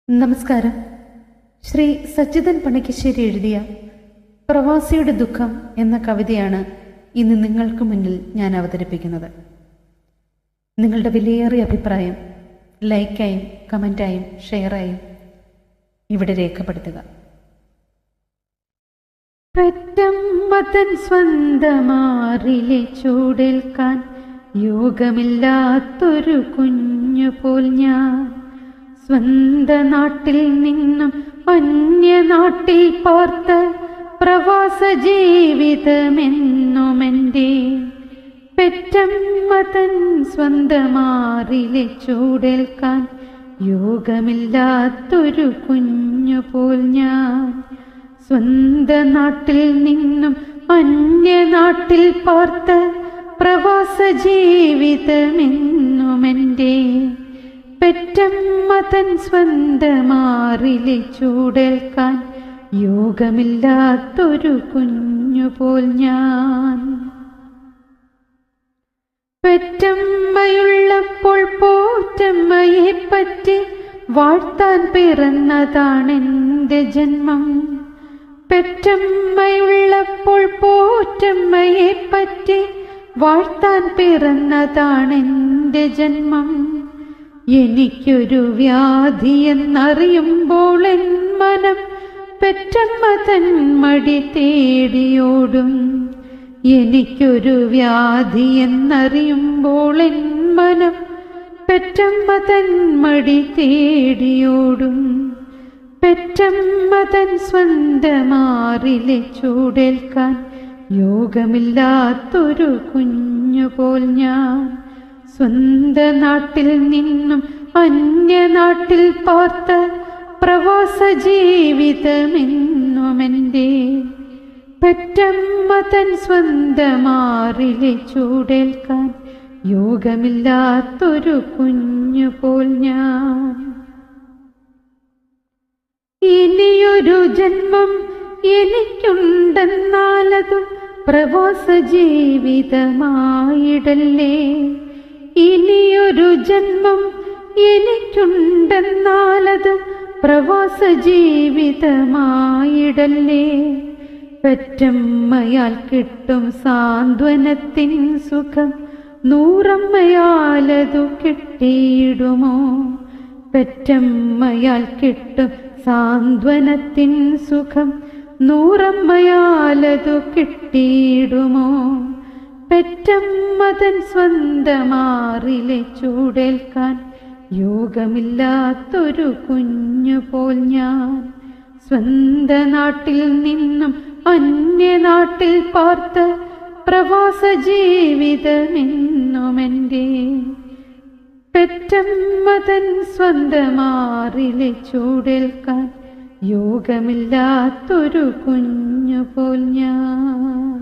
നമസ്കാരം. ശ്രീ സച്ചിദൻ പണിക്കശ്ശേരി എഴുതിയ പ്രവാസിയുടെ ദുഃഖം എന്ന കവിതയാണ് ഇന്ന് നിങ്ങൾക്ക് മുന്നിൽ ഞാൻ അവതരിപ്പിക്കുന്നത്. നിങ്ങളുടെ വിലയേറിയ അഭിപ്രായം ലൈക്കായും കമൻ്റായും ഷെയറായും ഇവിടെ രേഖപ്പെടുത്തുക. പെറ്റമ്മതൻ സ്വന്തമാറിലെ ചൂടേൽക്കാൻ യോഗമില്ലാത്തൊരു കുഞ്ഞുപോൽ ഞാൻ സ്വന്ത നാട്ടിൽ നിന്നും അന്യനാട്ടിൽ പാർത്ത പ്രവാസ ജീവിതമെന്നുമെൻ്റെ പെറ്റമ്മതൻ സ്വന്തമാറിലെ ചൂടേൽക്കാൻ യോഗമില്ലാത്തൊരു കുഞ്ഞുപോൽ ഞാൻ സ്വന്ത നാട്ടിൽ നിന്നും അന്യനാട്ടിൽ പാർത്ത പ്രവാസ ജീവിതമെന്നുമെൻ്റെ പെറ്റമ്മതൻ സ്വന്തമാറിലെ ചൂടേൽക്കാൻ യോഗമില്ലാത്തൊരു കുഞ്ഞുപോൽ ഞാൻ. പെറ്റമ്മയുള്ളപ്പോൾ പോറ്റമ്മയെ പറ്റി വാഴ്ത്താൻ പിറന്നതാണെന്റെ ജന്മം. പെറ്റമ്മയുള്ളപ്പോൾ പോറ്റമ്മയെ പറ്റി വാഴ്ത്താൻ പിറന്നതാണെന്റെ ജന്മം. എനിക്കൊരു വ്യാധി എന്നറിയുമ്പോൾ എൻ മനം പെറ്റമ്മ തൻ മടി തേടിയോടും. എനിക്കൊരു വ്യാധി എന്നറിയുമ്പോൾ എൻ മനം പെറ്റമ്മ തൻ മടി തേടിയോടും. പെറ്റമ്മ തൻ സ്വന്തമാറിലെ ചൂടേൽക്കാൻ യോഗമില്ലാത്തൊരു കുഞ്ഞുപോൽ ഞാൻ സ്വന്ത നാട്ടിൽ നിന്നും അന്യനാട്ടിൽ പാർത്ത പ്രവാസ ജീവിതമെന്നുമെൻ്റെ പെറ്റമ്മതൻ സ്വന്തമാറിലെ ചൂടേൽക്കാൻ യോഗമില്ലാത്തൊരു കുഞ്ഞുപോൽ ഞാൻ. ഇനിയൊരു ജന്മം എനിക്കുണ്ടെന്നാലതു പ്രവാസ ജീവിതമായിടല്ലേ. ഇനിയൊരു ജന്മം എനിക്കുണ്ടെന്നാലത് പ്രവാസ ജീവിതമായിടല്ലേ. പെറ്റമ്മയാൽ കിട്ടും സാന്ത്വനത്തിൻ സുഖം നൂറമ്മയാലതു കിട്ടിയിടുമോ. പെറ്റമ്മയാൽ കിട്ടും സാന്ത്വനത്തിൻ സുഖം നൂറമ്മയാലതു കിട്ടിയിടുമോ. പെറ്റമ്മതൻ സ്വന്തമാറിലെ ചൂടേൽക്കാൻ യോഗമില്ലാത്തൊരു കുഞ്ഞുപോൽ ഞാൻ സ്വന്ത നാട്ടിൽ നിന്നും അന്യനാട്ടിൽ പാർത്ത പ്രവാസ ജീവിതമെന്നുമെൻ്റെ പെറ്റമ്മതൻ സ്വന്തമാറിലെ ചൂടേൽക്കാൻ യോഗമില്ലാത്തൊരു കുഞ്ഞുപോൽ ഞാൻ.